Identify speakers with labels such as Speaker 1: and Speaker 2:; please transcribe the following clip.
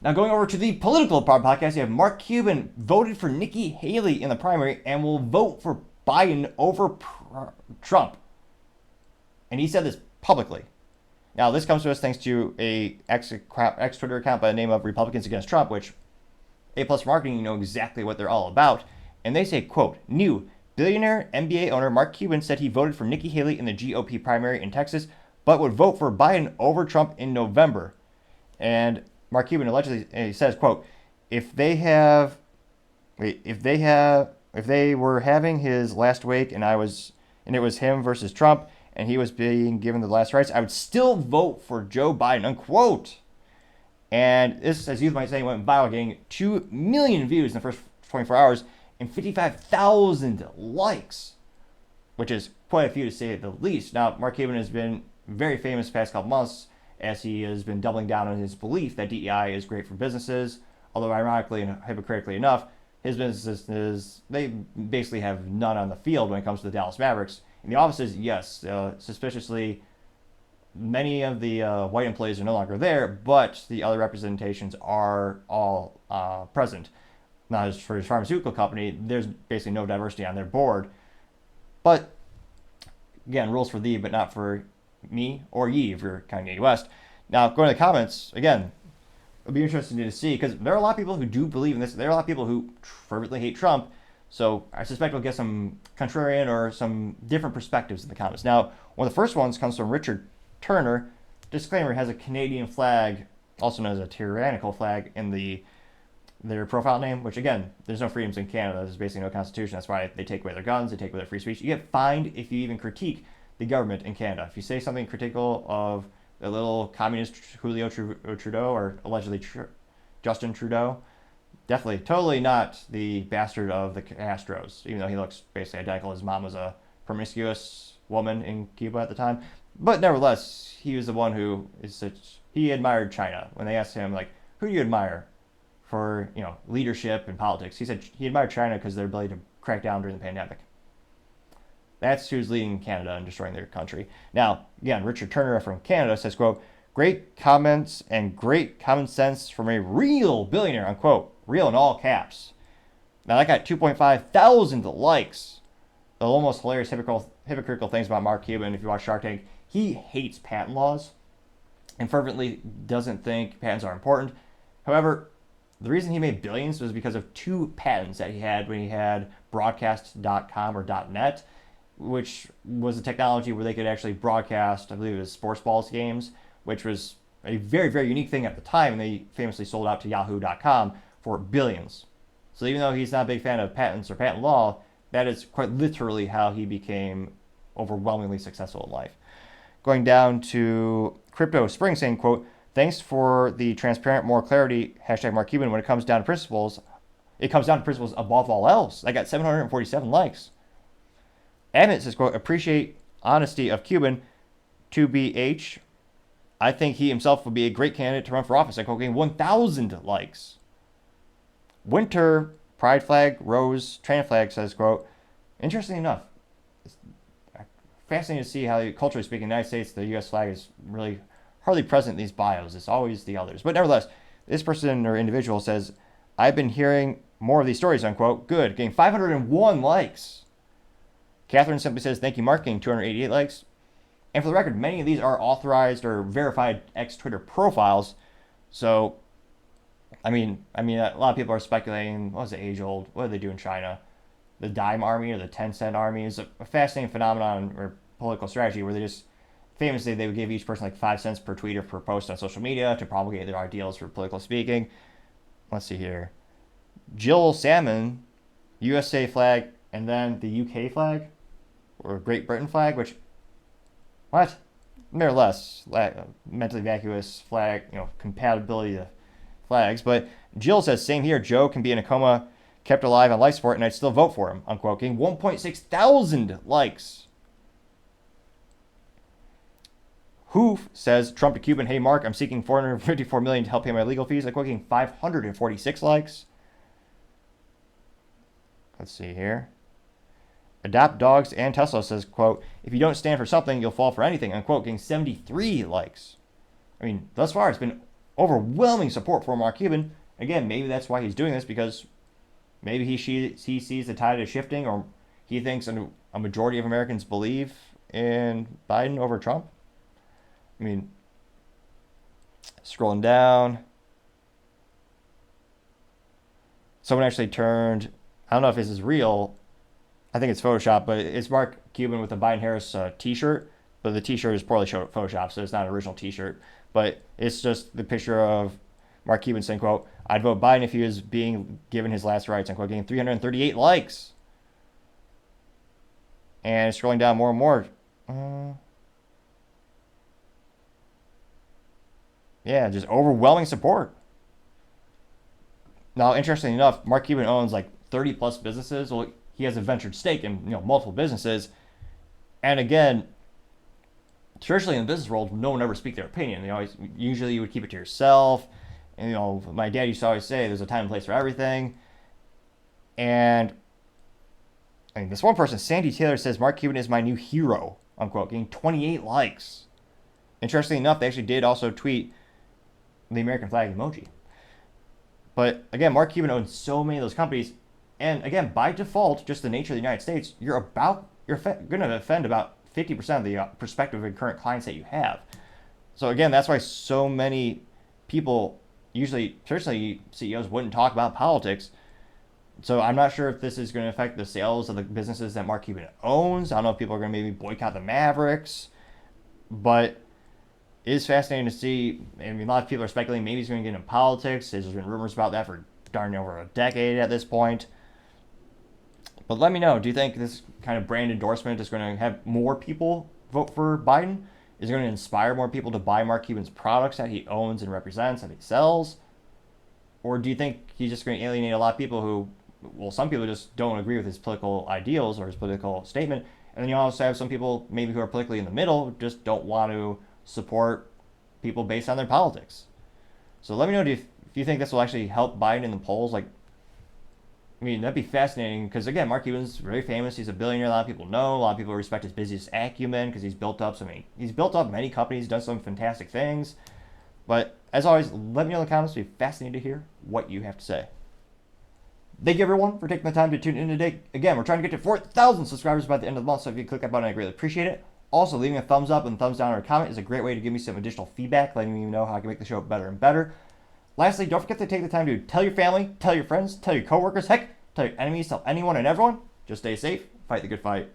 Speaker 1: Now, going over to the political part podcast, you have Mark Cuban voted for Nikki Haley in the primary and will vote for Biden over Trump. And he said this publicly. Now, this comes to us thanks to a ex-Twitter account by the name of Republicans Against Trump, which A+ Marketing, you know exactly what they're all about. And they say, quote, new billionaire NBA owner Mark Cuban said he voted for Nikki Haley in the GOP primary in Texas, but would vote for Biden over Trump in November. And Mark Cuban allegedly says, quote, if they were having his last week and it was him versus Trump and he was being given the last rites, I would still vote for Joe Biden, unquote. And this, as you might say, went viral, getting 2 million views in the first 24 hours and 55,000 likes, which is quite a few to say the least. Now, Mark Cuban has been very famous the past couple months as he has been doubling down on his belief that DEI is great for businesses, although ironically and hypocritically enough, his businesses, they basically have none on the field when it comes to the Dallas Mavericks. In the offices, yes, suspiciously, many of the white employees are no longer there, but the other representations are all present. Now, as for his pharmaceutical company, there's basically no diversity on their board. But, again, rules for thee, but not for me or ye if you're Kanye West. Now, going to the comments, again, it'll be interesting to see, because there are a lot of people who do believe in this. There are a lot of people who fervently hate Trump. So I suspect we'll get some contrarian or some different perspectives in the comments. Now, one of the first ones comes from Richard Turner. Disclaimer, has a Canadian flag, also known as a tyrannical flag, in their profile name, which, again, there's no freedoms in Canada. There's basically no constitution. That's why they take away their guns. They take away their free speech. You get fined if you even critique the government in Canada. If you say something critical of the little communist Julio Trudeau, or allegedly Justin Trudeau, definitely, totally not the bastard of the Castros, even though he looks basically identical. His mom was a promiscuous woman in Cuba at the time. But nevertheless, he was the one who he admired China. When they asked him, like, who do you admire for, leadership and politics? He said he admired China because of their ability to crack down during the pandemic. That's who's leading Canada and destroying their country. Now, again, Richard Turner from Canada says, quote, great comments and great common sense from a real billionaire, unquote. Real in all caps. Now, that got 2.5 thousand likes. The almost hilarious hypocritical things about Mark Cuban, if you watch Shark Tank, he hates patent laws and fervently doesn't think patents are important. However, the reason he made billions was because of 2 patents that he had when he had broadcast.com or .net, which was a technology where they could actually broadcast, I believe it was sports balls games, which was a very, very unique thing at the time, and they famously sold out to yahoo.com for billions. So even though he's not a big fan of patents or patent law, that is quite literally how he became overwhelmingly successful in life. Going down to Crypto Spring saying, quote, thanks for the transparent, more clarity, hashtag Mark Cuban, when it comes down to principles. It comes down to principles above all else. I got 747 likes. Abbott says, quote, appreciate honesty of Cuban. 2BH, I think he himself would be a great candidate to run for office. I quote, getting 1,000 likes. Winter, pride flag, rose, Tran flag says, quote, interesting enough, it's fascinating to see how, culturally speaking, in the United States, the U.S. flag is really hardly present in these bios. It's always the others. But nevertheless, this person or individual says, I've been hearing more of these stories, unquote. Good, getting 501 likes. Catherine simply says, thank you, Mark, getting 288 likes. And for the record, many of these are authorized or verified ex-Twitter profiles. So, I mean, a lot of people are speculating, what was the age-old? What do they do in China? The dime army or the 10-cent army is a fascinating phenomenon or political strategy where they just, famously, they would give each person like 5 cents per tweet or per post on social media to promulgate their ideals for political speaking. Let's see here. Jill Salmon, USA flag, and then the UK flag, or Great Britain flag, which, what? More or less, mentally vacuous flag, compatibility to flags. But Jill says, same here, Joe can be in a coma, kept alive on life support, and I'd still vote for him, unquote, getting 1.6 thousand likes. Hoof says, Trump to Cuban, hey Mark, I'm seeking $454 million to help pay my legal fees, like getting 546 likes. Let's see here. Adopt Dogs and Tesla says, quote, if you don't stand for something, you'll fall for anything, unquote, getting 73 likes. I mean, thus far, it's been overwhelming support for Mark Cuban. Again, maybe that's why he's doing this, because maybe he sees the tide is shifting, or he thinks a majority of Americans believe in Biden over Trump. I mean, scrolling down, someone actually turned, I don't know if this is real, I think it's Photoshop, but it's Mark Cuban with a Biden Harris t-shirt, but the t-shirt is poorly Photoshop, so it's not an original t-shirt. But it's just the picture of Mark Cuban saying, quote, "I'd vote Biden if he was being given his last rights," unquote, getting 338 likes. And scrolling down more and more. Yeah, just overwhelming support. Now, interestingly enough, Mark Cuban owns like 30 plus businesses. Well, he has a ventured stake in multiple businesses. And again, traditionally in the business world, no one ever speak their opinion. Usually you would keep it to yourself. And my dad used to always say, "There's a time and place for everything." And I mean, this one person, Sandy Taylor, says Mark Cuban is my new hero, unquote, getting 28 likes. Interestingly enough, they actually did also tweet the American flag emoji. But again, Mark Cuban owns so many of those companies, and again, by default, just the nature of the United States, you're going to offend about 50% of the prospective and current clients that you have. So again, that's why so many people, usually, traditionally, CEOs wouldn't talk about politics. So I'm not sure if this is going to affect the sales of the businesses that Mark Cuban owns. I don't know if people are going to maybe boycott the Mavericks, but it is fascinating to see. I mean, a lot of people are speculating maybe he's going to get into politics. There's been rumors about that for darn over a decade at this point. But let me know, do you think this kind of brand endorsement is going to have more people vote for Biden? Is it going to inspire more people to buy Mark Cuban's products that he owns and represents, that he sells? Or do you think he's just going to alienate a lot of people who, well, some people just don't agree with his political ideals or his political statement, and then you also have some people maybe who are politically in the middle, just don't want to support people based on their politics. So let me know if you think this will actually help Biden in the polls. Like, I mean, that'd be fascinating, because again, Mark Cuban's very famous. He's a billionaire. A lot of people know. A lot of people respect his business acumen because he's built up many companies, done some fantastic things. But as always, let me know in the comments. It'd be fascinating to hear what you have to say. Thank you, everyone, for taking the time to tune in today. Again, we're trying to get to 4,000 subscribers by the end of the month, so if you click that button, I greatly appreciate it. Also, leaving a thumbs up and thumbs down or a comment is a great way to give me some additional feedback, letting me know how I can make the show better and better. Lastly, don't forget to take the time to tell your family, tell your friends, tell your coworkers, heck, tell your enemies, tell anyone and everyone. Just stay safe, fight the good fight.